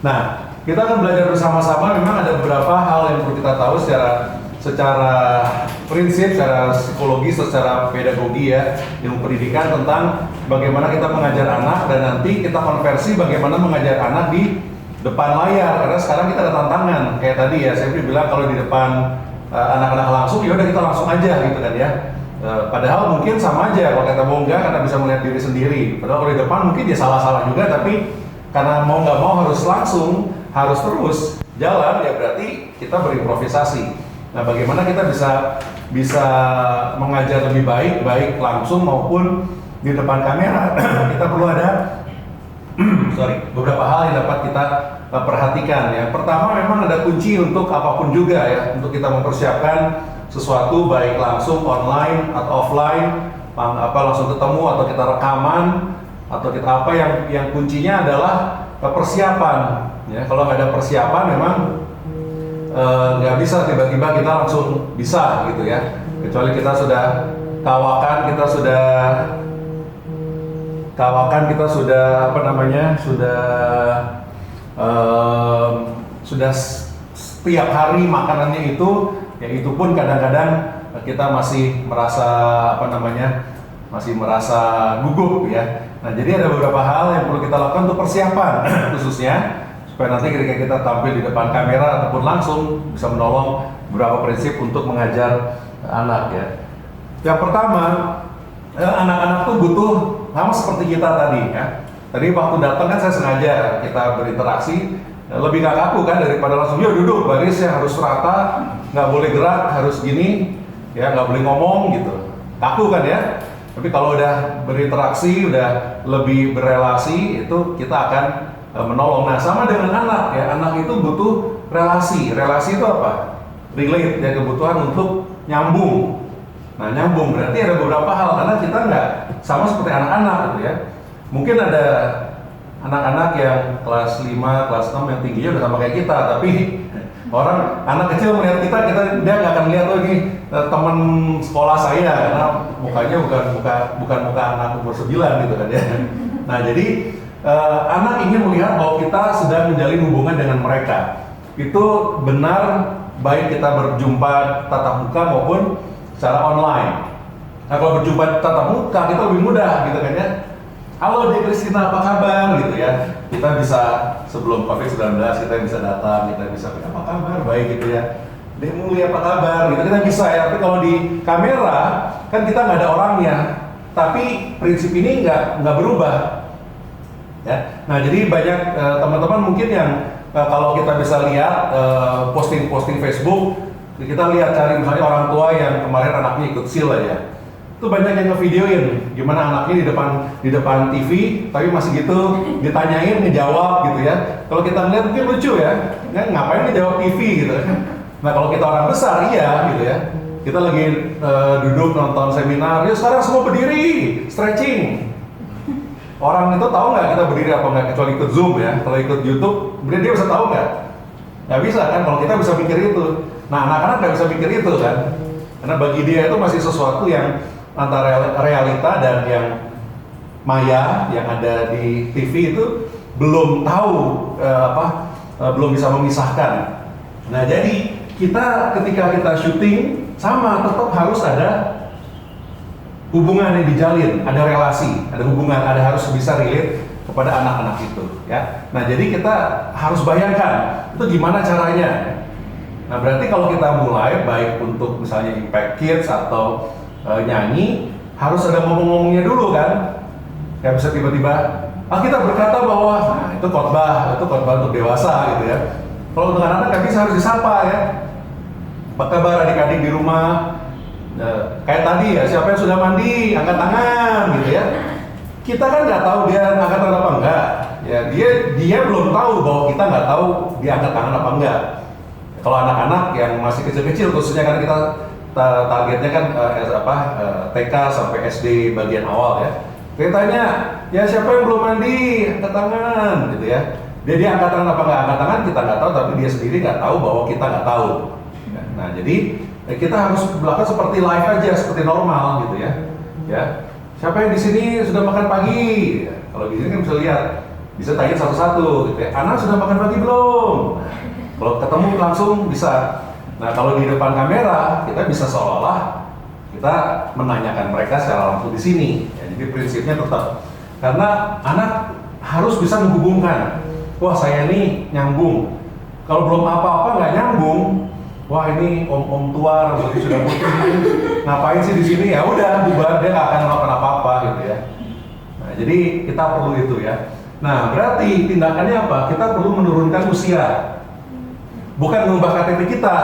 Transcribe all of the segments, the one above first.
Nah, kita akan belajar bersama-sama. Memang ada beberapa hal yang perlu kita tahu secara prinsip, secara psikologi, secara pedagogi ya, ilmu pendidikan tentang bagaimana kita mengajar anak dan nanti kita konversi bagaimana mengajar anak di depan layar. Karena sekarang kita ada tantangan kayak tadi ya, saya bilang kalau di depan anak-anak langsung, ya udah kita langsung aja gitu kan ya. Padahal mungkin sama aja kalau kata mau enggak karena bisa melihat diri sendiri. Padahal kalau di depan mungkin dia salah-salah juga, tapi karena mau nggak mau harus langsung, harus terus jalan ya berarti kita berimprovisasi. Nah, bagaimana kita bisa mengajar lebih baik langsung maupun di depan kamera. Kita perlu ada beberapa hal yang dapat kita perhatikan ya. Pertama, memang ada kunci untuk apapun juga ya, untuk kita mempersiapkan sesuatu baik langsung online atau offline, langsung ketemu atau kita rekaman atau kita apa yang kuncinya adalah persiapan ya. Kalau nggak ada persiapan memang nggak bisa tiba-tiba kita langsung bisa gitu ya, kecuali kita sudah kawakan, kita sudah sudah setiap hari makanannya itu, ya itu pun kadang-kadang kita masih merasa masih merasa gugup ya. Nah, jadi ada beberapa hal yang perlu kita lakukan untuk persiapan khususnya supaya nanti ketika kita tampil di depan kamera ataupun langsung bisa menolong beberapa prinsip untuk mengajar anak ya. Yang pertama, anak-anak tuh butuh sama seperti kita tadi ya. Tadi waktu datang kan saya sengaja kita berinteraksi lebih gak kaku kan daripada langsung yuk duduk barisnya harus rata, nggak boleh gerak, harus gini ya, nggak boleh ngomong gitu. Kaku kan ya. Tapi kalau udah berinteraksi, udah lebih berelasi, itu kita akan menolong. Nah, sama dengan anak ya, anak itu butuh relasi. Relasi itu apa? Relate ya, kebutuhan untuk nyambung. Nah, nyambung berarti ada beberapa hal karena kita nggak sama seperti anak-anak gitu ya. Mungkin ada anak-anak yang kelas 5, kelas 6 yang tingginya udah sama kayak kita, tapi anak kecil melihat kita dia nggak akan lihat lagi teman sekolah saya karena mukanya bukan muka anak umur 9 gitu kan ya. Nah, jadi anak ingin melihat bahwa kita sedang menjalin hubungan dengan mereka. Itu benar baik kita berjumpa tatap muka maupun secara online. Nah, kalau berjumpa tatap muka kita lebih mudah gitu kan ya. Halo Dek Kristina, apa kabar gitu ya. Kita bisa sebelum COVID-19 kita bisa datang, kita bisa apa kabar, baik gitu ya. Dek Muli apa kabar gitu, kita bisa ya. Tapi kalau di kamera kan kita nggak ada orangnya. Tapi prinsip ini nggak berubah. Ya. Nah, jadi banyak teman-teman mungkin yang kalau kita bisa lihat posting-posting Facebook, kita lihat cari misalnya orang tua yang kemarin anaknya ikut SEAL aja. Itu banyak yang ngevideoin gimana anaknya di depan TV, tapi masih gitu ditanyain, ngejawab gitu ya. Kalau kita ngeliat mungkin lucu ya, ngapain ngejawab TV gitu. Nah, kalau kita orang besar iya gitu ya. Kita lagi duduk nonton seminar, ya sekarang semua berdiri, stretching. Orang itu tahu nggak kita berdiri apa nggak, kecuali ikut Zoom ya. Kalau ikut YouTube, kemudian dia bisa tahu nggak? Nggak bisa kan, kalau kita bisa mikir itu. Nah, anak-anak nggak bisa mikir itu kan. Karena bagi dia itu masih sesuatu yang antara realita dan yang maya yang ada di TV itu belum tahu belum bisa memisahkan. Nah, jadi ketika kita syuting sama tetap harus ada hubungan yang dijalin, ada relasi, ada hubungan, harus bisa relate kepada anak-anak itu ya. Nah, jadi kita harus bayangkan itu gimana caranya. Nah, berarti kalau kita mulai baik untuk misalnya Impact Kids atau nyanyi, harus ada ngomong-ngomongnya dulu kan. Kayak bisa tiba-tiba kita berkata bahwa itu khotbah untuk dewasa gitu ya. Kalau untuk anak-anak kan bisa harus disapa ya. Apa kabar adik-adik di rumah? Kayak tadi ya, siapa yang sudah mandi angkat tangan gitu ya. Kita kan nggak tahu dia angkat tangan apa enggak ya. Dia belum tahu bahwa kita nggak tahu dia angkat tangan apa enggak. Kalau anak-anak yang masih kecil-kecil khususnya kan kita targetnya kan TK sampai SD bagian awal ya. Kita tanya, ya siapa yang belum mandi, angkat tangan gitu ya. Dia angkat tangan apa nggak angkat tangan kita nggak tahu, tapi dia sendiri nggak tahu bahwa kita nggak tahu. Nah, jadi kita harus melakukan seperti live aja, seperti normal gitu ya. Ya, siapa yang di sini sudah makan pagi? Kalau di sini kan bisa lihat bisa tanya satu-satu gitu ya. Anak sudah makan pagi belum? Kalau ketemu langsung bisa. Nah kalau di depan kamera kita bisa seolah-olah kita menanyakan mereka secara langsung di sini. Ya, jadi prinsipnya tetap karena anak harus bisa menghubungkan. Wah saya ini nyambung. Kalau belum apa-apa nggak nyambung, wah ini om tua berarti sudah putih, ngapain sih di sini? Ya udah bubar, dia nggak akan melakukan apa-apa gitu ya. Nah jadi kita perlu itu ya. Nah berarti tindakannya apa? Kita perlu menurunkan usia, bukan mengubah KTP kita.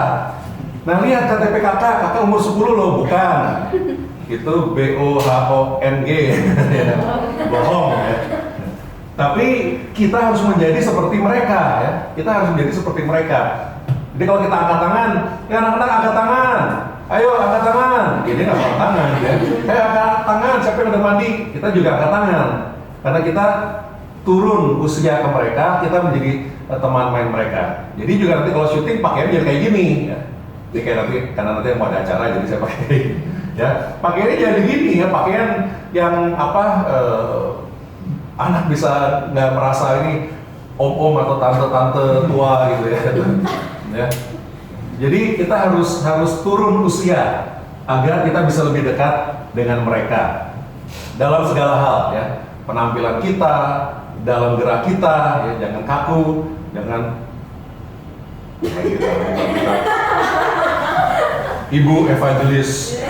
Nah lihat KTP kakak umur 10 loh, bukan. Itu BOHONG, bohong ya. Tapi kita harus menjadi seperti mereka ya. Kita harus menjadi seperti mereka. Jadi kalau kita angkat tangan, ya anak-anak angkat tangan. Ayo angkat tangan. Ini nggak angkat tangan ya. Angkat tangan, siapa yang udah mandi? Kita juga angkat tangan. Karena kita turun usia ke mereka, kita menjadi teman main mereka. Jadi juga nanti kalau syuting pakaian jadi kayak gini ya. Jadi kayak nanti, karena nanti mau ada acara jadi saya pakai ya. Pakaiannya jadi gini ya, pakaian yang apa anak bisa nggak merasa ini om-om atau tante-tante tua gitu ya. Ya. Jadi kita harus turun usia agar kita bisa lebih dekat dengan mereka dalam segala hal ya. Penampilan kita, dalam gerak kita ya, jangan kaku, jangan Ibu Evangelis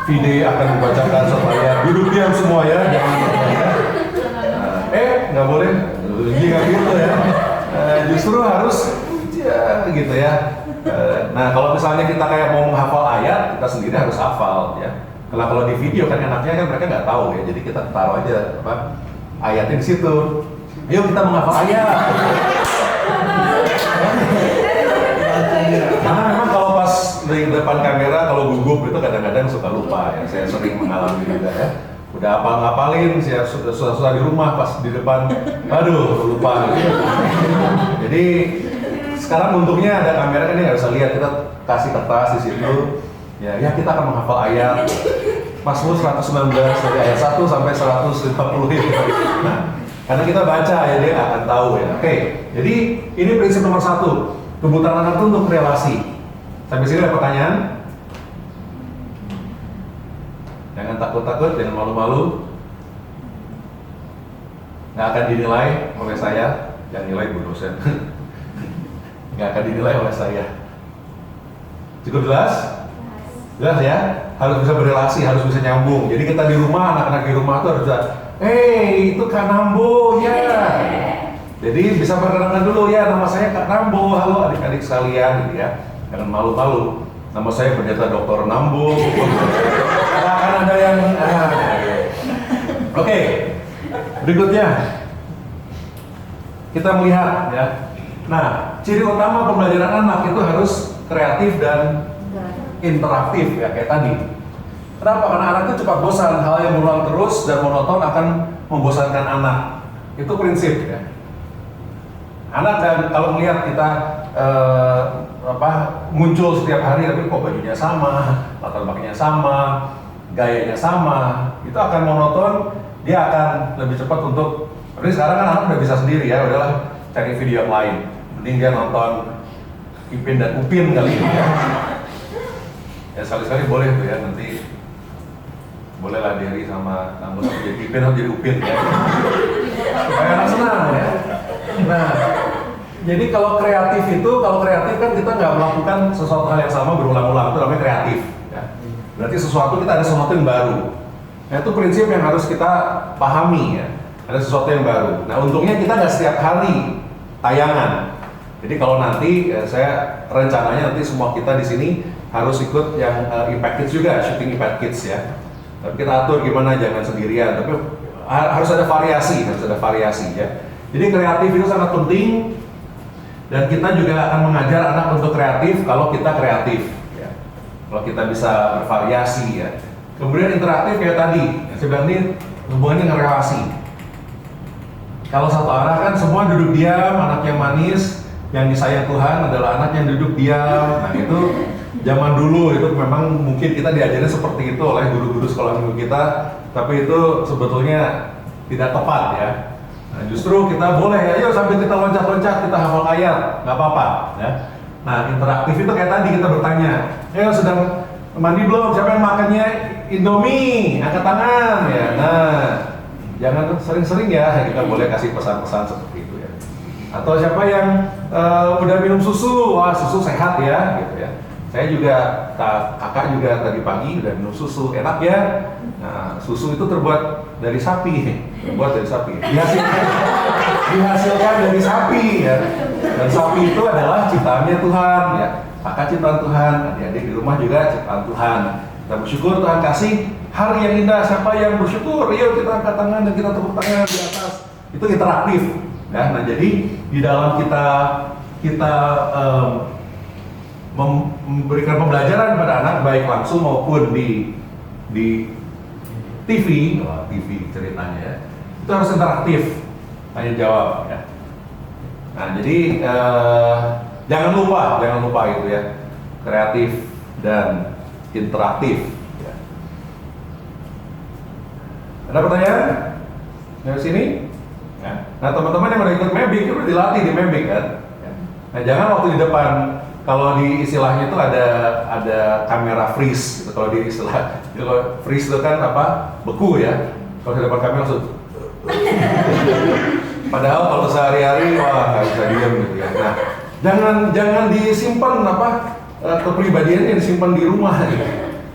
Vide akan membacakan supaya duduk diam semua ya, jangan nggak boleh, ini nggak gitu ya. Justru harus ya, gitu ya. Nah kalau misalnya kita kayak mau menghafal ayat, kita sendiri harus hafal ya. Karena kalau di video kan enaknya kan mereka nggak tahu ya, jadi kita taruh aja apa ayatnya di situ. Yuk kita menghafal ayat. Karena memang kalau pas di depan kamera kalau gugup itu kadang-kadang suka lupa ya. Saya sering mengalami juga ya. Udah ngapalin, saya sudah di rumah pas di depan, aduh lupa gitu. Jadi sekarang untungnya ada kamera kan dia nggak bisa lihat, kita kasih kertas di situ. Ya kita akan menghafal ayat Mazmur 119 dari ayat 1 sampai 140 gitu. Nah, karena kita baca ya dia akan tahu ya. Oke, jadi ini prinsip nomor 1. Kebutuhan anak itu untuk relasi. Sampai sini ada pertanyaan? Jangan takut-takut, jangan malu-malu. Nggak akan dinilai oleh saya, yang nilai Bu dosen. Nggak akan dinilai oleh saya. Cukup jelas? Jelas ya? Harus bisa berelasi, harus bisa nyambung. Jadi kita di rumah, anak-anak di rumah tuh harus bisa, itu Kak Nambo ya. Jadi bisa perkenalan dulu ya, nama saya Kak Nambo, halo adik-adik sekalian gitu ya. Jangan malu-malu. Nama saya Pendeta Dr. Nambo. Nah, kan ada yang Oke. Berikutnya kita melihat ya. Nah, ciri utama pembelajaran anak itu harus kreatif dan interaktif ya kayak tadi. Kenapa? Karena anak itu cepat bosan, hal yang berulang terus dan monoton akan membosankan anak. Itu prinsip ya. Anak dan kalau melihat kita muncul setiap hari tapi kok bajunya sama, latar belakangnya sama, gayanya sama, itu akan monoton, dia akan lebih cepat untuk. Tapi sekarang kan anak udah bisa sendiri ya, udahlah cari video yang lain. Mending dia nonton Ipin dan Upin kali ini ya. Ya sekali-sekali boleh tuh ya, nanti bolehlah Derry sama Nambo jadi Ipin atau jadi Upin ya. Supaya anak senang ya. Nah, jadi kalau kreatif kan kita nggak melakukan sesuatu hal yang sama berulang-ulang, itu namanya kreatif ya. Berarti kita ada sesuatu yang baru. Nah itu prinsip yang harus kita pahami ya, ada sesuatu yang baru. Nah untungnya kita nggak setiap hari tayangan. Jadi kalau nanti saya rencananya nanti semua kita di sini harus ikut yang Impact Kids juga, syuting Impact Kids ya. Tapi kita atur gimana, jangan sendirian. Tapi harus ada variasi ya. Jadi kreatif itu sangat penting dan kita juga akan mengajar anak untuk kreatif kalau kita kreatif ya. Kalau kita bisa bervariasi ya. Kemudian interaktif kayak tadi, saya bilang ini hubungannya dengan relasi. Kalau satu arah kan semua duduk diam, anak yang manis, yang disayang Tuhan adalah anak yang duduk diam. Nah itu zaman dulu itu memang mungkin kita diajarin seperti itu oleh guru-guru sekolah minggu kita, tapi itu sebetulnya tidak tepat ya. Nah, justru kita boleh, ayo sambil kita loncat-loncat, kita hafal ayat, nggak apa-apa. Ya. Nah, interaktif itu kayak tadi kita bertanya, ayo sedang mandi belum? Siapa yang makannya Indomie? Angkat tangan ya. Nah, jangan sering-sering ya, kita boleh kasih pesan-pesan seperti itu ya. Atau siapa yang udah minum susu? Wah, susu sehat ya, gitu ya. Saya juga, kakak juga tadi pagi udah minum susu, enak ya. Nah, susu itu terbuat dari sapi, dihasilkan dari sapi ya. Dan sapi itu adalah ciptaannya Tuhan ya. Kakak ciptaan Tuhan, adik-adik di rumah juga ciptaan Tuhan. Kita bersyukur Tuhan kasih hari yang indah. Siapa yang bersyukur? Yuk kita angkat tangan dan kita tepuk tangan di atas. Itu interaktif ya. Nah, jadi di dalam kita memberikan pembelajaran pada anak baik langsung maupun di TV, TV ceritanya ya, itu harus interaktif, tanya jawab ya. Nah, jadi jangan lupa itu ya, kreatif dan interaktif ya. Ada pertanyaan dari sini? Ya. Nah, teman-teman yang udah ikut Mebik itu udah dilatih di Mebik kan? Ya. Nah, jangan waktu di depan, kalau di istilahnya itu ada kamera freeze gitu. Kalau di istilah kalau freeze itu kan apa? Beku ya. Kalau di depan kamera langsung. Padahal kalau sehari-hari wah nggak bisa diam gitu ya. Nah, jangan disimpan kepribadiannya disimpan di rumah gitu.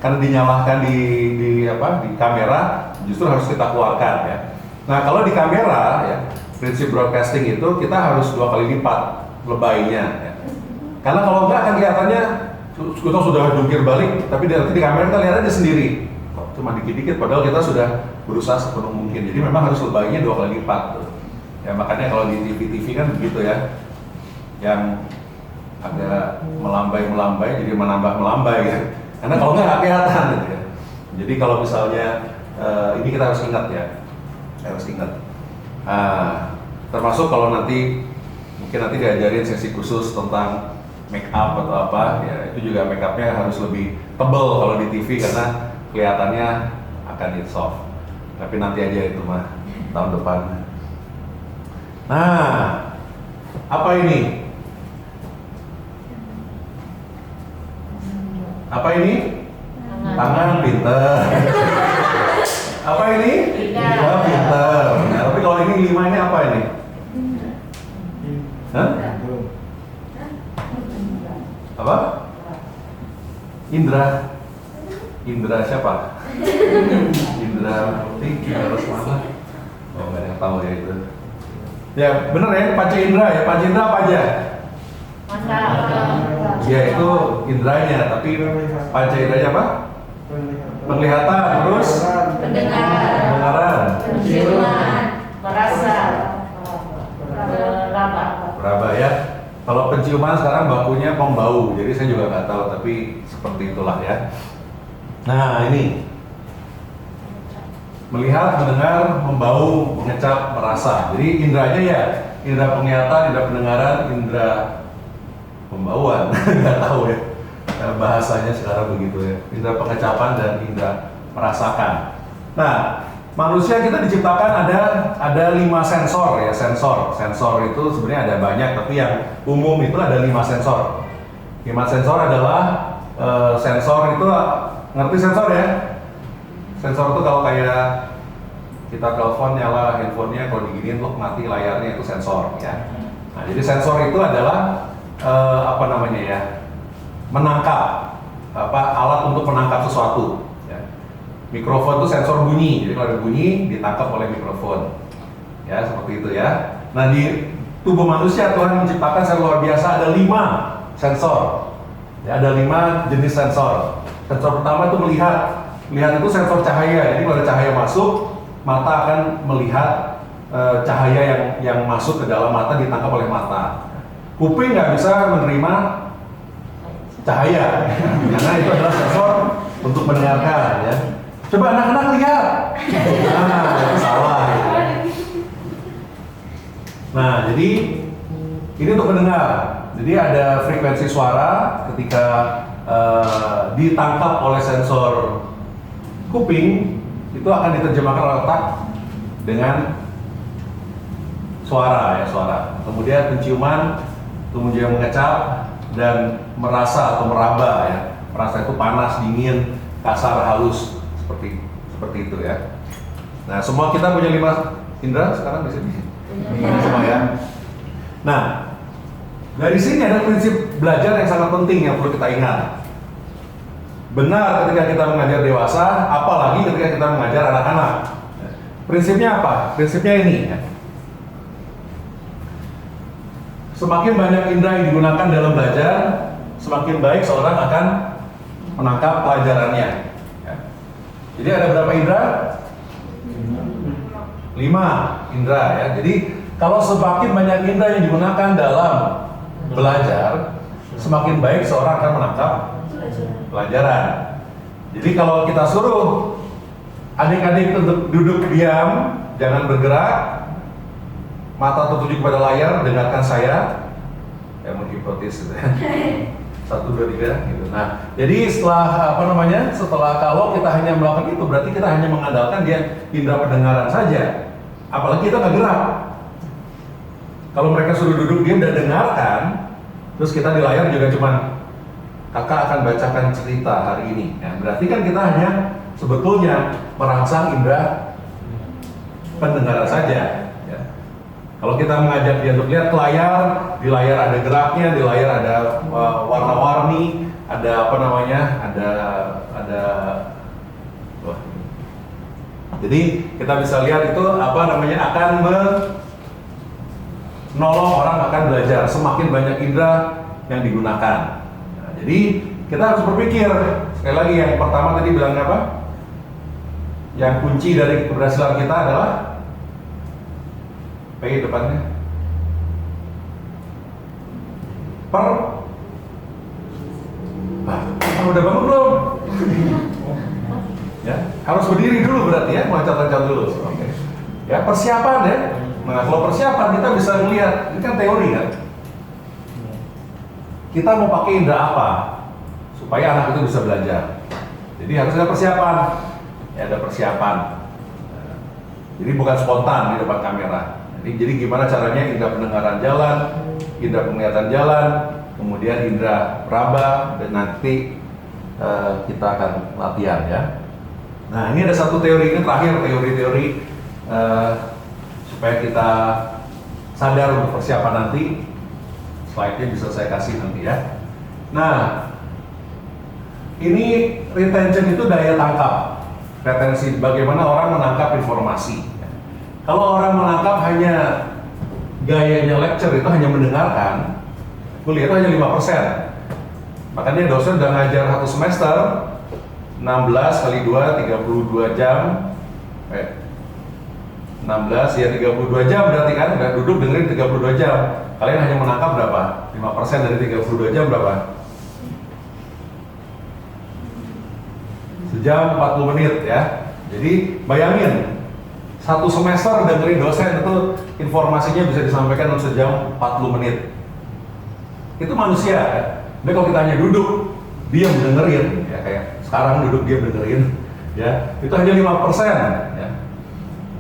Karena dinyalakan di kamera, justru harus kita keluarkan ya. Nah, kalau di kamera ya, prinsip broadcasting itu kita harus 2 kali lipat lebaynya ya. Karena kalau enggak kan kelihatannya kita sudah jungkir balik, tapi nanti di kamera kita lihat aja sendiri. Cuma dikit-dikit, padahal kita sudah berusaha sepenuh mungkin. Jadi memang harus lebaynya 2 kali lipat. Tuh. Ya makanya kalau di TV kan begitu ya, yang agak melambai, jadi menambah melambai ya. Karena kalau nggak kelihatan gitu ya. Jadi kalau misalnya ini kita harus ingat ya, termasuk kalau mungkin nanti diajarin sesi khusus tentang make up atau apa ya, itu juga make upnya harus lebih tebal kalau di TV karena kelihatannya akan soft. Tapi nanti aja itu mah tahun depan. Nah, apa ini? Tangan pinter. Apa ini? Pinter. Nah, tapi kalau ini 5 ini apa ini? Hah? Apa? Indra siapa? Indra Putih, Indra Lesmana. Oh, nggak ada yang tahu ya itu. Ya bener ya, Panca Indra ya. Panca Indra apa aja? Ya itu indranya, tapi Panca Indranya apa? Penglihatan, terus? Pendengaran, penciuman, merasa, meraba ya. Kalau penciuman sekarang bakunya pembau, jadi saya juga nggak tahu, tapi seperti itulah ya. Nah ini melihat, mendengar, membau, mengecap, merasa. Jadi indranya ya, indra penglihatan, indra pendengaran, indra pembauan, nggak tahu ya. Bahasanya sekarang begitu ya. Indra pengecapan dan indra merasakan. Nah, manusia kita diciptakan ada 5 sensor ya, sensor itu sebenarnya ada banyak, tapi yang umum itu ada 5 sensor. 5 sensor adalah sensor itu, ngerti sensor ya? Sensor itu kalau kayak kita telepon nyala handphonenya, kalau diginiin loh mati layarnya, itu sensor ya. Nah, jadi sensor itu adalah menangkap alat untuk menangkap sesuatu. Mikrofon itu sensor bunyi, jadi kalau ada bunyi ditangkap oleh mikrofon. Ya, seperti itu ya. Nah, di tubuh manusia Tuhan menciptakan secara luar biasa ada 5 sensor. Ya, ada 5 jenis sensor. Sensor pertama itu melihat. Melihat itu sensor cahaya. Jadi kalau ada cahaya masuk, mata akan melihat cahaya yang masuk ke dalam mata ditangkap oleh mata. Kuping nggak bisa menerima cahaya, karena itu adalah sensor untuk mendengarkan ya. Coba anak-anak lihat. Nah, salah. Nah, jadi ini untuk mendengar. Jadi ada frekuensi suara ketika ditangkap oleh sensor kuping, itu akan diterjemahkan oleh otak dengan suara ya, suara. Kemudian penciuman, kemudian mengecap dan merasa atau meraba ya. Merasa itu panas, dingin, kasar, halus, seperti itu ya. Nah, semua kita punya 5 indera sekarang di sini. Semua ya. Nah, dari sini ada prinsip belajar yang sangat penting yang perlu kita ingat. Benar ketika kita mengajar dewasa, apalagi ketika kita mengajar anak-anak. Prinsipnya apa? Prinsipnya ini ya. Semakin banyak indera yang digunakan dalam belajar, semakin baik seorang akan menangkap pelajarannya. Ya. Jadi ada berapa indera? 5 indera ya. Jadi kalau semakin banyak indera yang digunakan dalam belajar, semakin baik seorang akan menangkap pelajaran. Jadi kalau kita suruh adik-adik untuk duduk diam, jangan bergerak, mata tertuju kepada layar, dengarkan saya, yang menghipnotis gitu ya. 1, 2, 3 gitu. Nah, jadi setelah kalau kita hanya melakukan itu, berarti kita hanya mengandalkan dia indera pendengaran saja. Apalagi kita nggak gerak. Kalau mereka suruh duduk diam dan dengarkan, terus kita di layar juga cuman kakak akan bacakan cerita hari ini. Ya, berarti kan kita hanya sebetulnya merangsang indera pendengaran saja. Ya. Kalau kita mengajak dia untuk lihat ke layar, di layar ada geraknya, di layar ada warna-warni, ada wah. Jadi kita bisa lihat itu akan menolong orang akan belajar semakin banyak indera yang digunakan. Nah, jadi kita harus berpikir sekali lagi, yang pertama tadi bilang apa? Yang kunci dari keberhasilan kita adalah P depannya udah bangun belum? Ya, harus berdiri dulu berarti ya, loncat-loncat dulu. Oke. Ya, persiapan ya. Nah, kalau persiapan kita bisa melihat, ini kan teori kan. Kita mau pakai indera apa supaya anak itu bisa belajar. Jadi harus ada persiapan. Ya, ada persiapan. Jadi bukan spontan di depan kamera. Jadi gimana caranya indera pendengaran jalan, indera penglihatan jalan, kemudian indera raba, dan nanti kita akan latihan ya. Nah, ini ada satu teori, ini terakhir teori-teori supaya kita sadar untuk persiapan nanti. Slide-nya bisa saya kasih nanti ya. Nah, ini retention itu daya tangkap. Retensi, bagaimana orang menangkap informasi. Kalau orang menangkap hanya gayanya lecture, itu hanya mendengarkan, kuliah itu hanya 5%. Makanya dosen udah ngajar 1 semester 16 kali 2, 32 jam 16 ya 32 jam berarti kan, udah duduk dengerin 32 jam. Kalian hanya menangkap berapa? 5% dari 32 jam berapa? Sejam 40 menit ya. Jadi bayangin, 1 semester dengerin dosen itu informasinya bisa disampaikan dalam sejam 40 menit. Itu manusia ya. Tapi kalau kita hanya duduk, diam dengerin, ya kayak sekarang duduk diam dengerin, ya itu hanya 5%. Ya.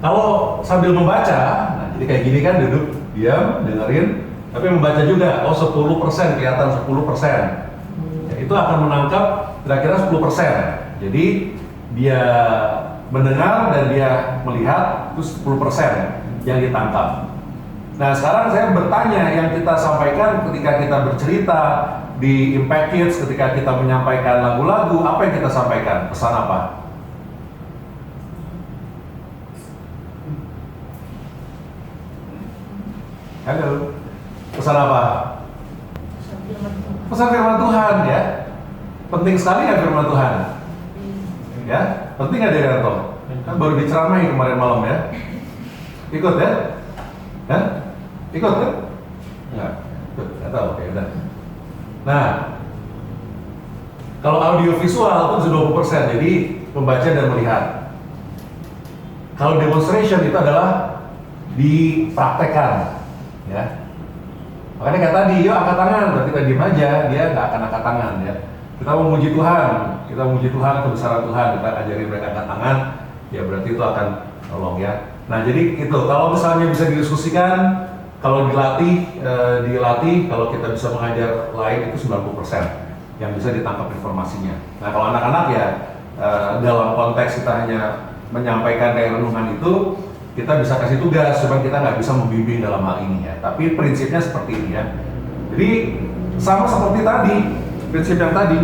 Kalau sambil membaca, nah jadi kayak gini kan, duduk diam dengerin, tapi membaca juga, 10% kelihatan 10%. Ya, itu akan menangkap kira-kira 10%. Jadi dia mendengar dan dia melihat, itu 10% yang ditangkap. Nah, sekarang saya bertanya, yang kita sampaikan ketika kita bercerita di Impact Kids, ketika kita menyampaikan lagu-lagu, apa yang kita sampaikan? Pesan apa? Halo, pesan apa? Pesan firman Tuhan ya. Penting sekali ya firman Tuhan. Ya, penting nggak Deranto? Kan baru diceramahi kemarin malam ya. Ikut ya? Hah? Ikut kan? Enggak. Nggak tahu, oke udah. Nah, kalau audio visual itu 20%, jadi membaca dan melihat. Kalau demonstration itu adalah dipraktekkan, ya. Makanya kayak tadi, yuk angkat tangan, berarti kita diem aja, dia nggak akan angkat tangan, ya. Kita mau memuji Tuhan kebesaran Tuhan, kita ajarin mereka angkat tangan, ya berarti itu akan tolong ya. Nah jadi itu kalau misalnya bisa didiskusikan, kalau dilatih, kalau kita bisa mengajar lain itu 90% yang bisa ditangkap informasinya. Nah kalau anak-anak ya dalam konteks kita hanya menyampaikan kayak renungan itu, kita bisa kasih tugas, cuma kita nggak bisa membimbing dalam hal ini ya. Tapi prinsipnya seperti ini ya. Jadi sama seperti tadi, prinsip yang tadi,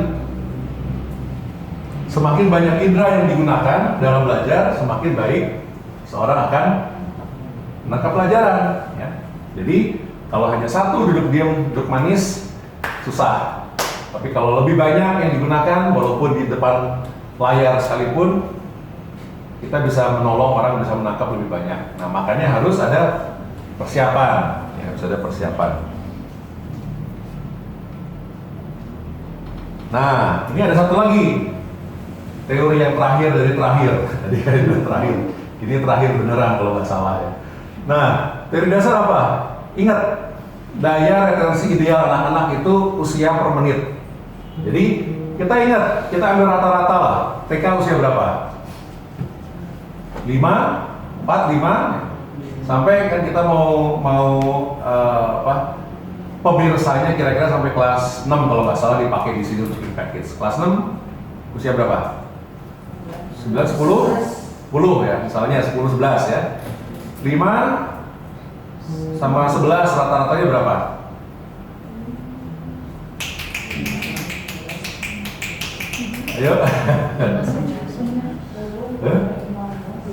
semakin banyak indera yang digunakan dalam belajar, semakin baik seorang akan menangkap pelajaran. Ya. Jadi kalau hanya satu duduk diam, duduk manis, susah. Tapi kalau lebih banyak yang digunakan, walaupun di depan layar sekalipun, kita bisa menolong orang, bisa menangkap lebih banyak. Nah makanya harus ada persiapan, ya, harus ada persiapan. Nah ini ada satu lagi teori yang terakhir dari terakhir. Tadi kan itu terakhir. Ini terakhir beneran kalau nggak salah ya. Nah, teori dasar apa? Ingat, daya retensi ideal anak-anak itu usia per menit. Jadi, kita ingat, kita ambil rata-rata lah. TK usia berapa? 5, 4, 5, sampai kan kita mau pemirsanya kira-kira sampai kelas 6 kalau nggak salah dipakai di sini untuk package. Kelas 6 usia berapa? 9, 10? 10 ya, misalnya 10, 11 ya. 5 sama 11 rata-ratanya berapa? Ayo.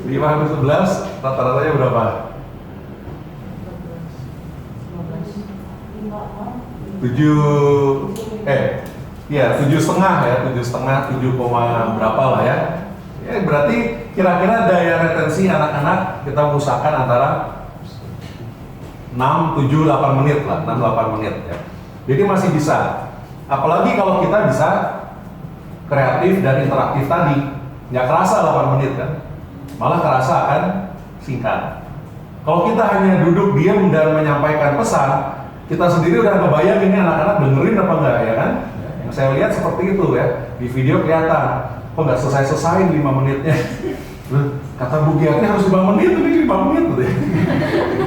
5 sampai 11 rata-ratanya berapa? 7,5 ya, 7 berapa lah ya. Ya berarti kira-kira daya retensi anak-anak kita usahakan antara 6, 7, 8 menit lah, 6-8 menit ya. Jadi masih bisa. Apalagi kalau kita bisa kreatif dan interaktif tadi, nggak kerasa 8 menit kan, malah kerasa akan singkat. Kalau kita hanya duduk diam dan menyampaikan pesan, kita sendiri udah ngebayang ini anak-anak dengerin apa enggak ya kan? Yang saya lihat seperti itu ya, di video kelihatan. Kok nggak selesai-selesai 5 menitnya? Kata Bu Giati harus 5 menit, ini 5 menit gitu ya.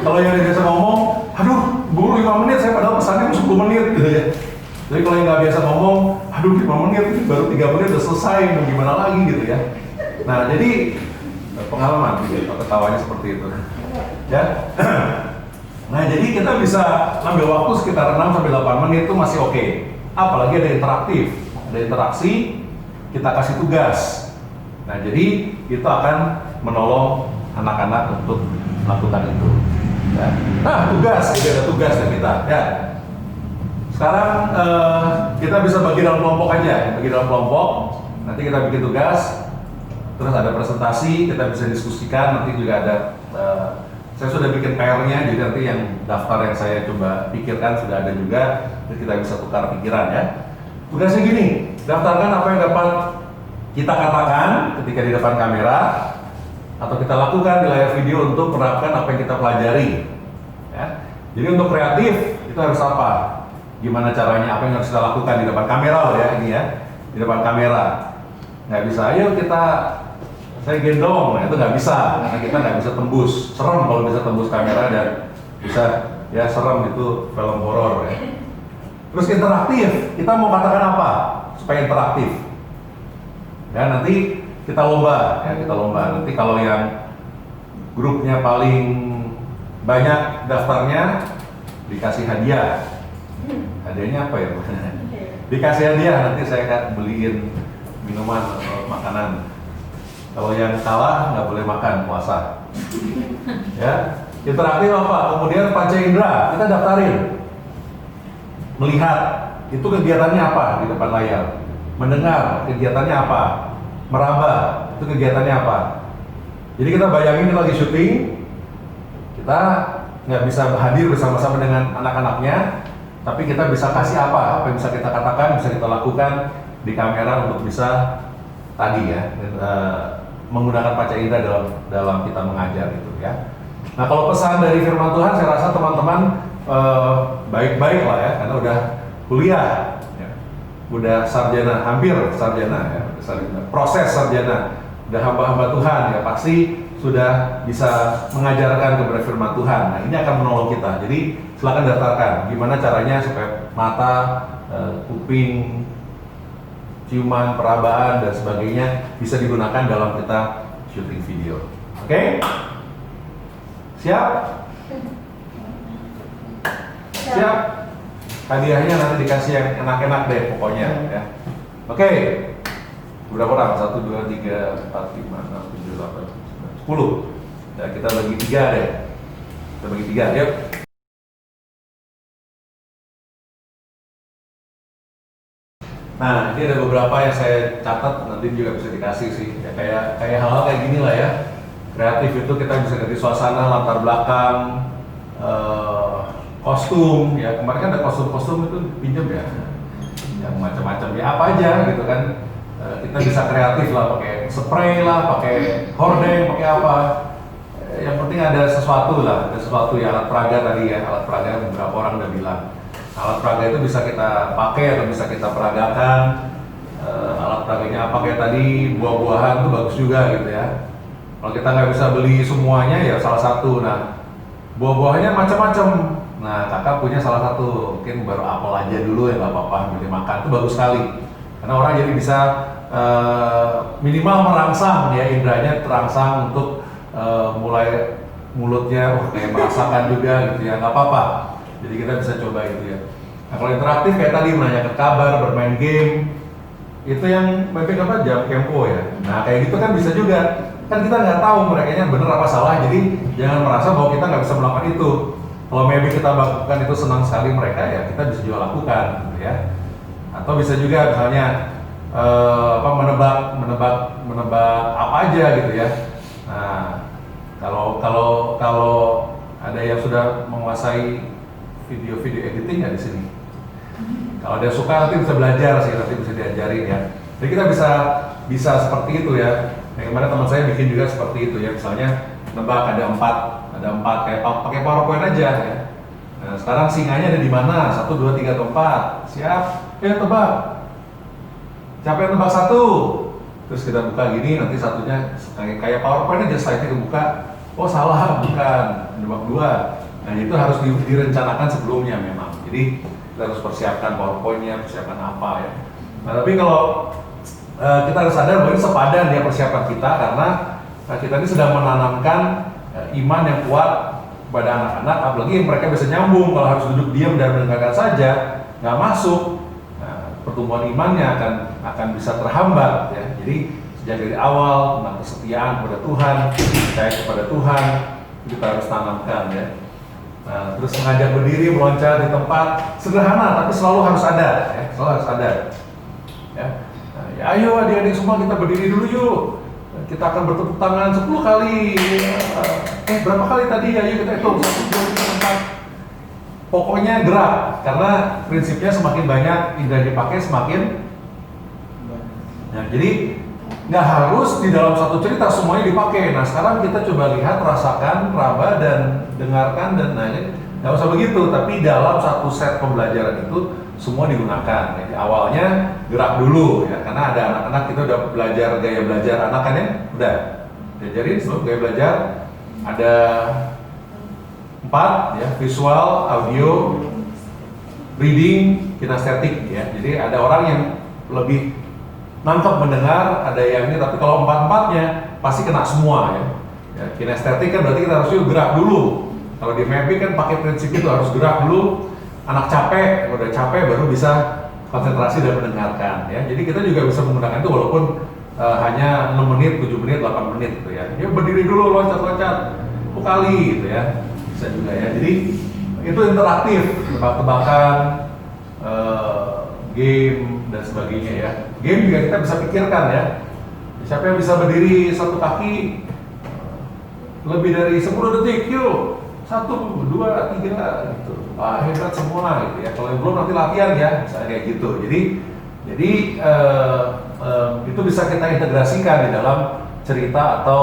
Kalau yang biasa ngomong, aduh Bu 5 menit, saya padahal pesannya 10 menit gitu ya. Jadi kalau yang nggak biasa ngomong, aduh 5 menit, ini baru 3 menit udah selesai, mau gimana lagi gitu ya. Nah jadi pengalaman gitu, ketawanya seperti itu ya. Nah jadi kita bisa ambil waktu sekitar 6-8 menit itu masih oke. Apalagi ada interaktif, ada interaksi, kita kasih tugas. Nah jadi itu akan menolong anak-anak untuk melakukan itu ya. Nah tugas, jadi ada tugas ya kita ya. Sekarang kita bisa bagi dalam kelompok aja, bagi dalam kelompok. Nanti kita bikin tugas, terus ada presentasi, kita bisa diskusikan. Nanti juga ada saya sudah bikin PR-nya, jadi nanti yang daftar yang saya coba pikirkan sudah ada juga, jadi kita bisa tukar pikiran ya. Tugasnya gini, daftarkan apa yang dapat kita katakan ketika di depan kamera, atau kita lakukan di layar video untuk menerapkan apa yang kita pelajari ya. Jadi untuk kreatif, itu harus apa? Gimana caranya, apa yang harus kita lakukan di depan kamera loh ya, ini ya, di depan kamera. Nggak bisa, ayo kita saya gendong, nah itu nggak bisa, karena kita nggak bisa tembus. Serem kalau bisa tembus kamera dan bisa ya serem, itu film horor ya. Terus interaktif, kita mau katakan apa supaya interaktif? Ya nanti kita lomba, ya kita lomba. Nanti kalau yang grupnya paling banyak daftarnya dikasih hadiah. Hadiahnya apa ya? Dikasih hadiah, nanti saya akan beliin minuman atau makanan. Kalau yang kalah nggak boleh makan puasa. Ya, interaktif apa? Kemudian panca indera kita daftarin. Melihat itu kegiatannya apa di depan layar. Mendengar kegiatannya apa. Meraba itu kegiatannya apa. Jadi kita bayangin kita lagi syuting, kita nggak bisa hadir bersama-sama dengan anak-anaknya, tapi kita bisa kasih apa yang bisa kita katakan, bisa kita lakukan di kamera untuk bisa tadi ya. Menggunakan panca indera dalam kita mengajar gitu ya. Nah kalau pesan dari firman Tuhan, saya rasa teman-teman baik-baik lah ya, karena udah kuliah, ya. Udah sarjana, hampir sarjana ya, proses sarjana, udah hamba-hamba Tuhan ya, pasti sudah bisa mengajarkan kepada firman Tuhan. Nah, ini akan menolong kita. Jadi silakan daftarkan gimana caranya supaya mata, kuping, ciuman, perabaan dan sebagainya bisa digunakan dalam kita syuting video. Oke? Siap? Siap? Hadiahnya nanti dikasih yang enak-enak deh pokoknya ya. Oke. Berapa orang? 1, 2, 3, 4, 5, 6, 7, 8, 9, 10. Ya, kita bagi 3 deh. Kita bagi 3, yuk. Nah, ini ada beberapa yang saya catat, nanti juga bisa dikasih sih. Ya, kayak hal-hal kayak gini lah ya. Kreatif itu kita bisa ganti suasana, latar belakang, kostum. Ya kemarin kan ada kostum-kostum itu pinjam ya, yang macam-macam ya apa aja gitu kan. Kita bisa kreatif lah, pakai spray lah, pakai hordeng, pakai apa. Yang penting ada sesuatu lah, ada sesuatu ya. Alat peraga tadi ya, alat peraga beberapa orang udah bilang. Alat peraga itu bisa kita pakai atau bisa kita peragakan. Alat peraganya apa kayak tadi, buah-buahan itu bagus juga gitu ya. Kalau kita nggak bisa beli semuanya ya salah satu. Nah, buah-buahannya macam-macam. Nah, kakak punya salah satu, mungkin baru apel aja dulu ya nggak apa-apa, boleh makan itu bagus sekali. Karena orang jadi bisa minimal merangsang ya, indranya terangsang untuk mulai mulutnya kayak merasakan juga gitu ya, nggak apa-apa. Jadi kita bisa coba itu ya. Nah, kalau interaktif kayak tadi menanyakan kabar, bermain game, itu yang mapping apa jam Kempo ya. Nah kayak gitu kan bisa juga. Kan kita nggak tahu mereka bener apa salah, jadi jangan merasa bahwa kita nggak bisa melakukan itu. Kalau maybe kita lakukan itu senang sekali mereka ya kita bisa juga lakukan gitu ya. Atau bisa juga misalnya menebak apa aja gitu ya. Nah kalau ada yang sudah menguasai video editing ya di sini. Kalau dia suka nanti bisa belajar sih, nanti bisa diajarin ya. Jadi kita bisa seperti itu ya. Yang kemarin teman saya bikin juga seperti itu ya. Misalnya nebak ada empat kayak pakai PowerPoint aja ya. Nah, sekarang singanya ada di mana? 1, 2, 3 atau 4. Siap? Ya tebak. Siapa yang nebak 1? Terus kita buka gini, nanti satunya kayak PowerPoint aja, slide-nya kebuka. Oh salah, bukan. Nebak 2. Nah itu harus direncanakan sebelumnya memang. Jadi kita harus persiapkan PowerPoint-nya, persiapkan apa ya. Nah tapi kalau kita harus sadar bahwa ini sepadan ya persiapan kita, karena kita ini sedang menanamkan iman yang kuat kepada anak-anak, apalagi mereka bisa nyambung. Kalau harus duduk diam dan mendengarkan saja, nggak masuk, nah, pertumbuhan imannya akan bisa terhambat ya. Jadi sejak dari awal tentang kesetiaan kepada Tuhan, percaya kepada Tuhan, kita harus tanamkan ya. Nah, terus mengajak berdiri, meloncat di tempat sederhana, tapi selalu harus ada, ya, selalu harus ada. Ya. Nah, ya ayo adik-adik semua kita berdiri dulu yuk. Kita akan bertepuk tangan 10 kali. Berapa kali tadi ya? Yuk kita hitung 1, 2, 3, 4. Pokoknya gerak, karena prinsipnya semakin banyak indera dipakai semakin. Nah, jadi nggak harus di dalam satu cerita semuanya dipakai. Nah sekarang kita coba lihat, rasakan, raba dan dengarkan dan nanya. Nggak usah begitu, tapi dalam satu set pembelajaran itu semua digunakan. Jadi awalnya gerak dulu ya, karena ada anak-anak kita udah belajar gaya belajar anak kan ya, udah diajarin sebelum gaya belajar. Ada 4 ya, visual, audio, reading, kinestetik ya. Jadi ada orang yang lebih nangkep mendengar, ada yang ini, tapi kalau 4-4-nya pasti kena semua ya. Ya kinestetik kan berarti kita harus gerak dulu. Kalau di mapping kan pakai prinsip itu harus gerak dulu. Anak capek, udah capek baru bisa konsentrasi dan mendengarkan ya. Jadi kita juga bisa menggunakan itu walaupun hanya 6 menit, 7 menit, 8 menit gitu ya. Ya berdiri dulu, loncat-loncat 10 kali gitu ya. Bisa juga ya. Jadi itu interaktif, tebak-tebakan, game dan sebagainya ya. Game juga kita bisa pikirkan ya. Siapa yang bisa berdiri satu kaki lebih dari 10 detik, yuk 1, 2, 3 gitu. Wah hebat semua gitu ya. Kalau yang belum nanti latihan ya, misalnya kayak gitu. Jadi itu bisa kita integrasikan di dalam cerita atau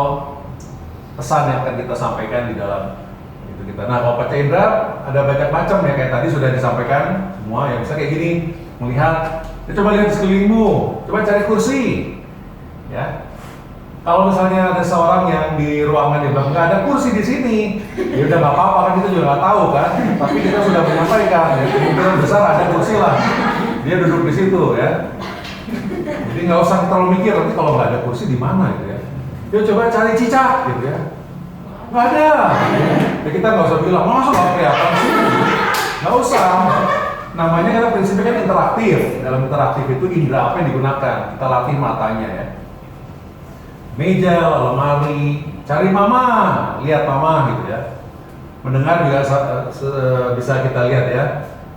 pesan yang akan kita sampaikan di dalam itu kita. Nah kalau baca indera ada banyak macam ya, kayak tadi sudah disampaikan semua yang bisa kayak gini. Melihat, ya coba lihat di sekelilingmu, coba cari kursi, ya. Kalau misalnya ada seorang yang di ruangan dia bilang nggak ada kursi di sini, ya udah nggak apa-apa kan, kita juga nggak tahu kan. Tapi kita sudah menyampaikan, ya kemungkinan besar ada kursi lah. Dia duduk di situ ya. Jadi nggak usah terlalu mikir nanti kalau nggak ada kursi di mana gitu ya. Yuk coba cari cicak gitu ya. Nggak ada. Ya kita nggak usah bilang masa nggak kelihatan sih. Nggak usah. Namanya karena prinsipnya kan interaktif. Dalam interaktif itu indera apa yang digunakan? Kita latih matanya ya. Meja, lemari, cari mama, lihat mama gitu ya. Mendengar juga bisa kita lihat ya.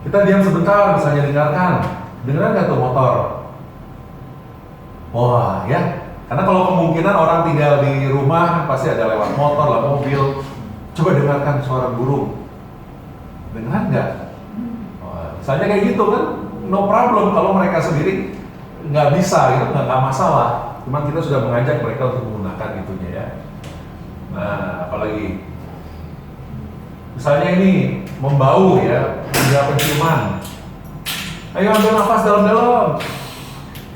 Kita diam sebentar, misalnya dengarkan. Dengar nggak tuh motor? Wah ya, karena kalau kemungkinan orang tinggal di rumah pasti ada lewat motor, lewat mobil. Coba dengarkan suara burung. Dengar nggak? Misalnya kayak gitu kan, no problem kalau mereka sendiri nggak bisa, gitu nggak masalah. Cuman kita sudah mengajak mereka untuk menggunakan itunya ya. Nah, apalagi misalnya ini membau ya, indera penciuman. Ayo ambil nafas dalam-dalam.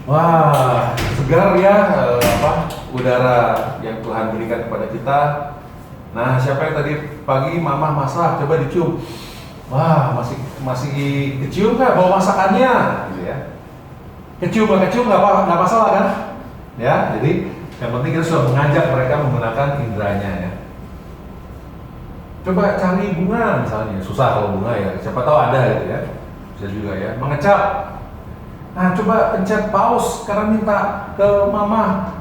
Wah, segar ya udara yang Tuhan berikan kepada kita. Nah, siapa yang tadi pagi mama masak, coba dicium. Wah, masih kecium nggak bau masakannya, gitu ya. Kecium nggak masalah kan? Ya, jadi yang penting kita sudah mengajak mereka menggunakan inderanya ya. Coba cari bunga misalnya, susah kalau bunga ya, siapa tahu ada gitu ya. Bisa juga ya, mengecap. Nah, coba pencet pause karena minta ke mama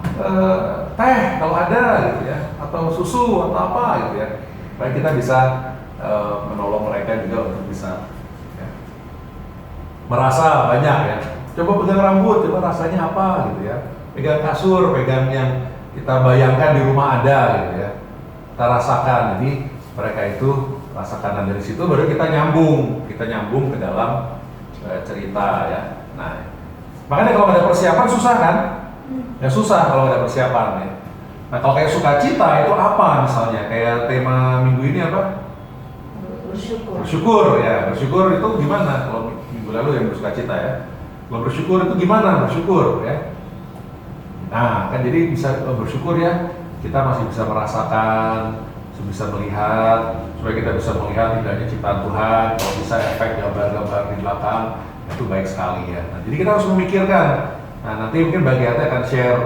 teh kalau ada gitu ya, atau susu atau apa gitu ya. Supaya kita bisa menolong mereka juga untuk bisa ya, merasa banyak ya. Coba pegang rambut, coba rasanya apa gitu ya. Pegang kasur, pegang yang kita bayangkan di rumah ada gitu ya. Kita rasakan, jadi mereka itu rasakan dari situ baru kita nyambung ke dalam cerita ya. Nah, makanya kalau ada persiapan susah kan? Ya susah kalau ada persiapan ya. Nah, kalau kayak sukacita itu apa misalnya? Kayak tema minggu ini apa? Bersyukur ya. Bersyukur itu gimana? Kalau minggu lalu yang bersukacita ya. Kalau bersyukur itu gimana? Bersyukur ya. Nah, kan jadi bisa bersyukur ya, kita masih bisa merasakan, bisa melihat, supaya kita bisa melihat indahnya ciptaan Tuhan. Kalau bisa efek gambar-gambar di belakang, itu baik sekali ya. Nah, jadi kita harus memikirkan. Nah, nanti mungkin Bagi Ate akan share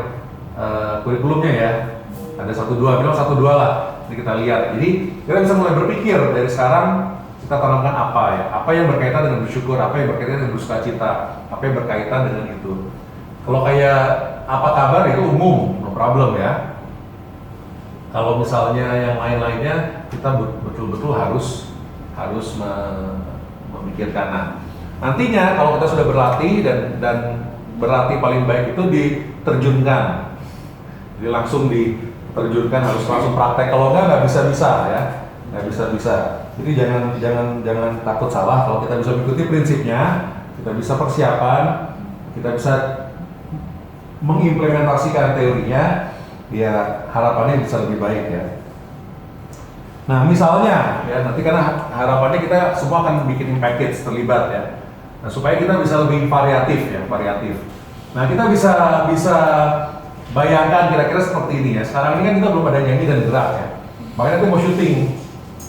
kurikulumnya ya. Ada 1-2, minimal 1-2 lah. Jadi kita lihat. Jadi kita bisa mulai berpikir dari sekarang kita tanamkan apa ya? Apa yang berkaitan dengan bersyukur, apa yang berkaitan dengan bersukacita, apa yang berkaitan dengan itu. Kalau kayak apa kabar itu umum, no problem ya. Kalau misalnya yang lain-lainnya kita betul-betul harus memikirkan. Nah, nantinya kalau kita sudah berlatih dan berlatih paling baik itu diterjunkan. Jadi langsung diterjunkan, harus langsung praktek. Kalau nggak bisa ya, nggak bisa. Jadi jangan takut salah. Kalau kita bisa mengikuti prinsipnya, kita bisa persiapan, kita bisa mengimplementasikan teorinya, ya harapannya bisa lebih baik ya. Nah misalnya ya nanti karena harapannya kita semua akan bikin package terlibat ya. Nah supaya kita bisa lebih variatif. Nah kita bisa bayangkan kira-kira seperti ini ya. Sekarang ini kan kita belum ada nyanyi dan gerak ya. Makanya kita mau syuting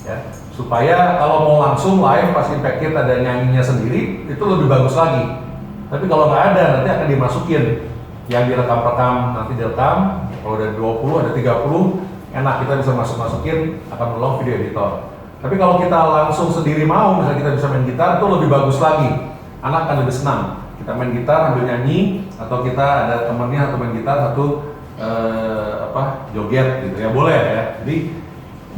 ya. Supaya kalau mau langsung live pas package ada nyanyinya sendiri itu lebih bagus lagi. Tapi kalau nggak ada nanti akan dimasukin yang direkam-rekam, nanti direkam. Kalau ada 20, ada 30, enak kita bisa masukin, akan menolong video editor. Tapi kalau kita langsung sendiri mau, misalnya kita bisa main gitar, itu lebih bagus lagi. Anak akan lebih senang. Kita main gitar sambil nyanyi, atau kita ada temennya atau main gitar satu joget gitu ya, boleh ya. Jadi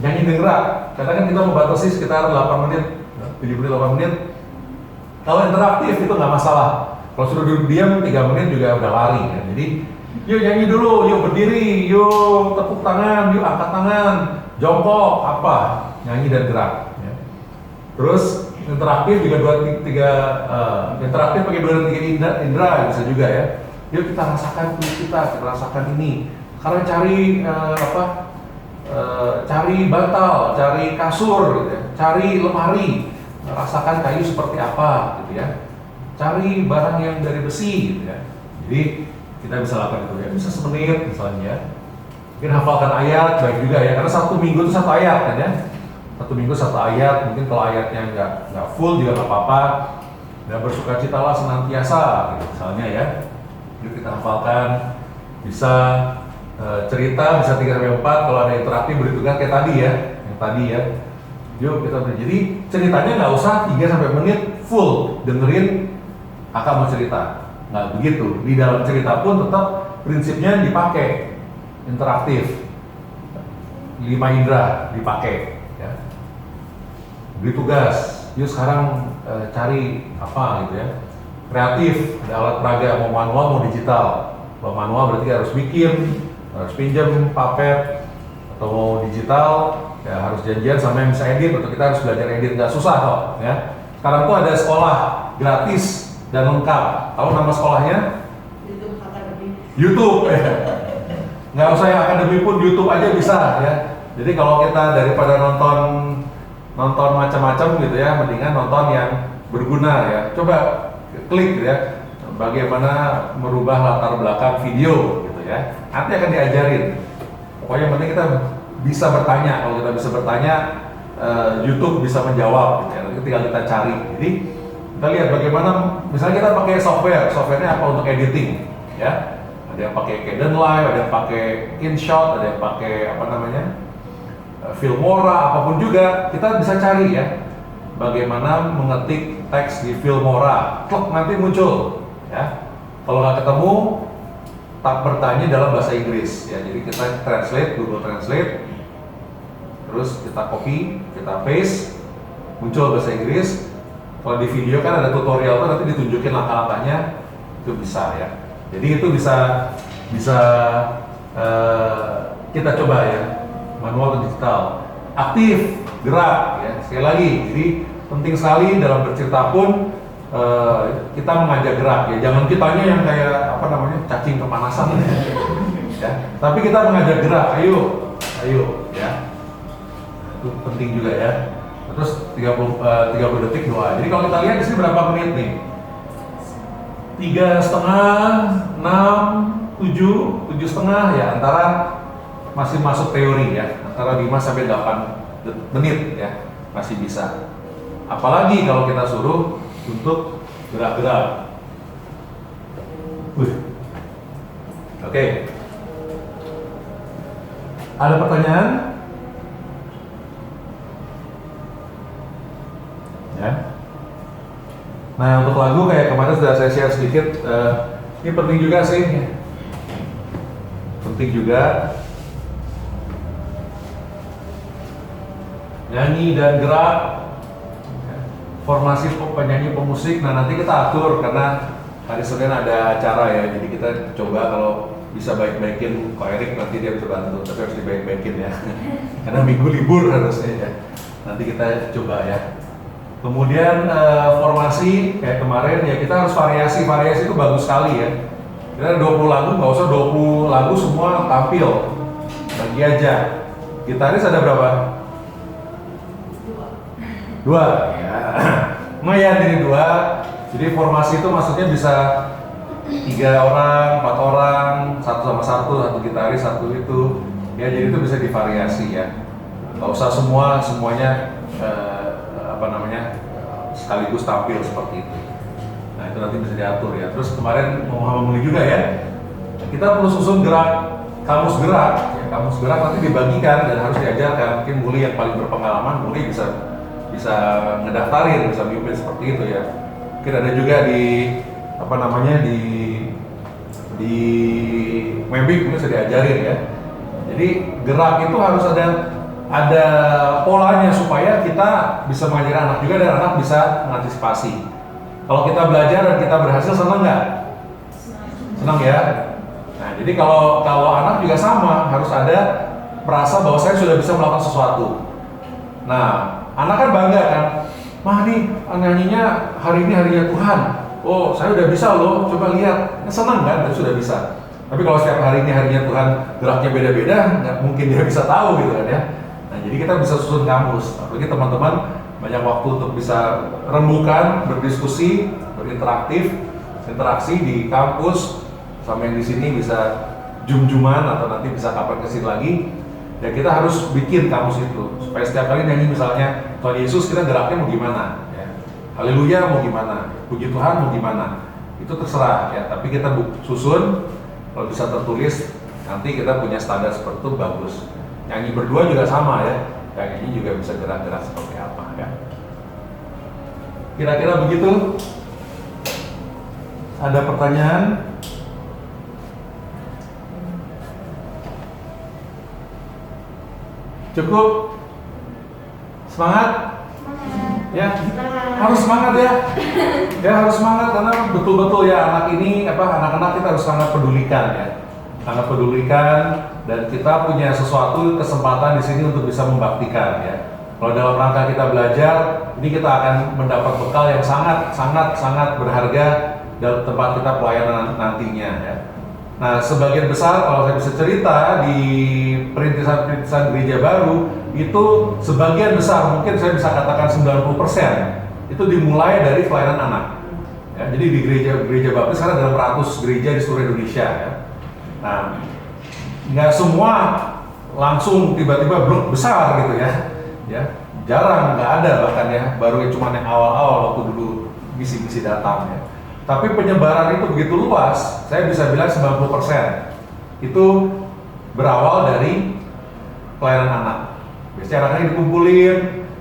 nyanyi dan gerak. Kadang kan kita membatasi sekitar 8 menit, 7 menit, 8 menit. Kalau interaktif itu nggak masalah. Kalau sudah duduk diam 3 menit juga udah lari ya. Jadi yuk nyanyi dulu, yuk berdiri, yuk tepuk tangan, yuk angkat tangan, jongkok, apa, nyanyi dan gerak ya. Terus interaktif juga interaktif pakai 2 dan 3 indera bisa juga ya. Yuk kita rasakan kulit kita rasakan ini. Karena cari bantal, cari kasur gitu ya, cari lemari, rasakan kayu seperti apa gitu ya. Cari barang yang dari besi gitu ya. Jadi kita bisa lakukan itu ya, bisa semenit misalnya ya. Mungkin hafalkan ayat, baik juga ya, karena satu minggu itu satu ayat kan ya. Satu minggu satu ayat, mungkin kalau ayatnya nggak full juga nggak apa-apa. Dan bersukacitalah senantiasa, gitu, misalnya ya. Yuk kita hafalkan, bisa cerita, bisa 3-4, kalau ada interaktif beri tugas kayak tadi ya, yang tadi ya. Yuk kita beri, jadi ceritanya nggak usah 3 menit full, dengerin kakak mau cerita. Nggak begitu, di dalam cerita pun tetap prinsipnya dipakai, interaktif. 5 indera dipakai ya. Beri tugas, yuk sekarang cari apa gitu ya, kreatif, ada alat peraga, mau manual mau digital. Kalau manual berarti harus bikin, harus pinjam papet, atau mau digital ya harus janjian sama yang bisa edit, atau kita harus belajar edit, nggak susah kok ya. Sekarang tuh ada sekolah gratis dan lengkap. Tahu nama sekolahnya? YouTube Academy. YouTube ya. Nggak usah yang akademi pun, YouTube aja bisa ya. Jadi kalau kita daripada nonton macam-macam gitu ya, mendingan nonton yang berguna ya. Coba klik gitu ya, bagaimana merubah latar belakang video gitu ya. Nanti akan diajarin. Pokoknya yang penting kita bisa bertanya. Kalau kita bisa bertanya, YouTube bisa menjawab gitu ya. Nanti tinggal kita cari. Jadi kita lihat bagaimana, misalnya kita pakai softwarenya apa untuk editing ya. Ada yang pakai Kdenlive, ada yang pakai InShot, ada yang pakai apa namanya, Filmora, apapun juga kita bisa cari ya. Bagaimana mengetik teks di Filmora, klik nanti muncul ya. Kalau nggak ketemu, tak bertanya dalam bahasa Inggris ya. Jadi kita translate, Google Translate, terus kita copy, kita paste, muncul bahasa Inggris. Kalau di video kan ada tutorial tuh, nanti ditunjukin langkah-langkahnya, itu bisa ya. Jadi itu bisa kita coba ya, manual atau digital, aktif, gerak ya. Sekali lagi, jadi penting sekali dalam bercerita pun kita mengajak gerak ya. Jangan kitanya yang kayak apa namanya, cacing kepanasan ya. Tapi kita mengajak gerak, ayo ya. Itu penting juga ya. Terus 30 detik doa. Jadi kalau kita lihat di sini berapa menit nih? 3,5, 6, 7, 7,5 ya, antara masih masuk teori ya, antara 5 sampai 8 menit ya, masih bisa. Apalagi kalau kita suruh untuk gerak-gerak. Oke. Ada pertanyaan? Ya. Nah, untuk lagu kayak kemarin sudah saya share sedikit, ini penting juga sih. Penting juga. Nyanyi dan gerak, formasi penyanyi pemusik. Nah, nanti kita atur karena hari Senin ada acara ya. Jadi kita coba kalau bisa baik-baikin Ko Erik, nanti dia bisa bantu, tapi harus dibaik-baikin ya. Karena minggu libur harusnya ya. Nanti kita coba ya. Kemudian formasi kayak kemarin ya, kita harus variasi itu bagus sekali ya. Kita 20 lagu, nggak usah 20 lagu semua tampil, bagi aja. Gitaris ada berapa? 2 ya. Lumayan ini 2. Jadi formasi itu maksudnya bisa 3 orang, 4 orang, satu sama satu gitaris, satu itu ya. Jadi itu bisa divariasi ya. Nggak usah semuanya sekaligus tampil seperti itu. Nah, itu nanti bisa diatur ya. Terus kemarin Muhammad Muli juga ya, kita perlu susun kamus gerak ya. Kamus gerak nanti dibagikan dan harus diajarkan. Mungkin Muli yang paling berpengalaman, Muli bisa ngedaftarin, bisa mimpin seperti itu ya. Mungkin ada juga di di Mebik mungkin bisa diajarin ya. Jadi gerak itu harus ada polanya supaya kita bisa mengajari anak juga dan anak bisa mengantisipasi. Kalau kita belajar dan kita berhasil, senang nggak? Senang ya. Nah, jadi kalau anak juga sama, harus ada merasa bahwa saya sudah bisa melakukan sesuatu. Nah, anak kan bangga kan, mah nih nyanyinya hari ini harinya Tuhan. Oh, saya udah bisa loh, coba lihat. Senang kan, dia sudah bisa. Tapi kalau setiap hari ini harinya Tuhan, geraknya beda-beda, nggak mungkin dia bisa tahu gitu kan ya. Nah, jadi kita bisa susun kamus. Apalagi teman-teman banyak waktu untuk bisa rembukan, berdiskusi, berinteraksi di kampus, sama yang di sini bisa jum-juman atau nanti bisa kapan kesini lagi, ya kita harus bikin kamus itu supaya setiap kali nyanyi misalnya Tuhan Yesus, kita geraknya mau gimana ya, haleluya mau gimana, puji Tuhan mau gimana, itu terserah ya, tapi kita susun kalau bisa tertulis, nanti kita punya standar seperti itu bagus. Nyanyi berdua juga sama ya, yang ini juga bisa gerak-gerak seperti apa ya. Kira-kira begitu. Ada pertanyaan? Cukup? Semangat? Ya, harus semangat ya. Ya harus semangat karena betul-betul ya anak-anak kita harus sangat pedulikan ya. Sangat pedulikan, dan kita punya sesuatu kesempatan di sini untuk bisa membaktikan ya. Kalau dalam rangka kita belajar, ini kita akan mendapat bekal yang sangat berharga dalam tempat kita pelayanan nantinya ya. Nah, sebagian besar kalau saya bisa cerita di perintisan gereja baru itu sebagian besar, mungkin saya bisa katakan 90% itu dimulai dari pelayanan anak. Ya, jadi di gereja baptis sekarang dalam ratus gereja di seluruh Indonesia ya. Nah, nggak semua langsung tiba-tiba blok besar gitu ya. Ya, jarang, nggak ada bahkan ya, baru cuma yang awal-awal waktu dulu misi-misi datang ya. Tapi penyebaran itu begitu luas, saya bisa bilang 90% itu berawal dari pelayanan anak. Biasanya anak-anak dikumpulin,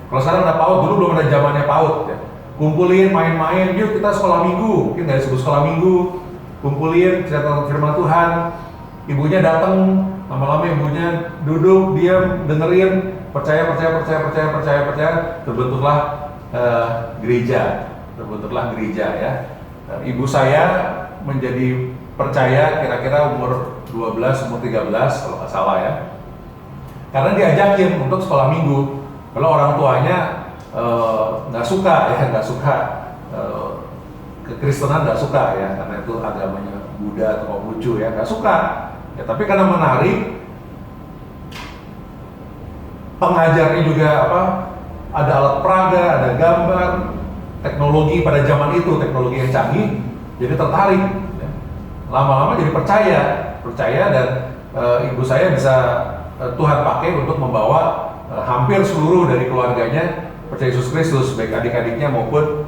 kalau sekarang ada PAUD, dulu belum ada zamannya PAUD ya. Kumpulin, main-main, yuk kita sekolah minggu, mungkin nggak disebut sekolah minggu, kumpulin, cerita firman Tuhan, ibunya datang, lama-lama ibunya duduk, diam, dengerin, percaya, terbentuklah gereja ya. Ibu saya menjadi percaya kira-kira umur 12, umur 13 kalau nggak salah ya. Karena diajakin untuk sekolah minggu. Kalau orang tuanya nggak suka kekristenan nggak suka ya, karena itu agamanya Buddha atau Konghucu ya, nggak suka. Ya, tapi karena menarik, pengajarnya juga ada alat peraga, ada gambar, teknologi pada zaman itu, teknologi yang canggih, jadi tertarik. Ya. Lama-lama jadi percaya dan ibu saya bisa Tuhan pakai untuk membawa hampir seluruh dari keluarganya percaya Yesus Kristus, baik adik-adiknya maupun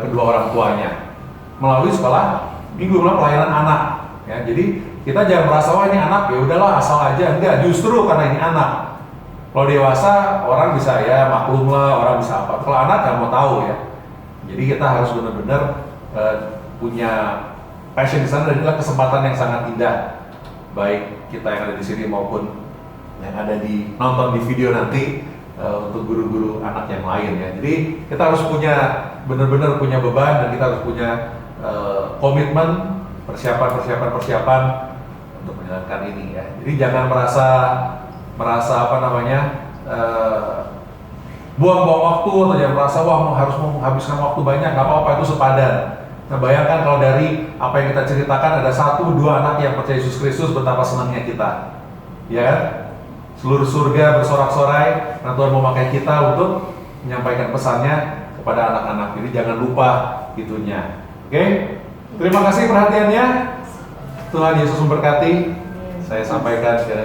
kedua orang tuanya, melalui sekolah minggu, pelayanan anak. Ya, jadi kita jangan merasa wah ini anak ya udahlah asal aja, enggak, justru karena ini anak. Kalau dewasa orang bisa ya maklum lah, orang bisa apa. Kalau anak nggak mau tahu ya. Jadi kita harus benar-benar punya passion di sana, dan inilah kesempatan yang sangat indah, baik kita yang ada di sini maupun yang ada di nonton di video nanti untuk guru-guru anak yang lain ya. Jadi kita harus benar-benar punya beban, dan kita harus punya komitmen, persiapan untuk menjalankan ini ya. Jadi jangan merasa buang-buang waktu, atau jangan merasa harus menghabiskan waktu banyak, nggak apa-apa, itu sepadan. Nah, bayangkan kalau dari apa yang kita ceritakan ada 1-2 anak yang percaya Yesus Kristus, betapa senangnya kita, ya kan? Seluruh surga bersorak-sorai, nah Tuhan memakai kita untuk menyampaikan pesannya kepada anak-anak. Jadi jangan lupa itunya. Oke? Terima kasih perhatiannya. Tuhan Yesus memberkati. Saya sampaikan ke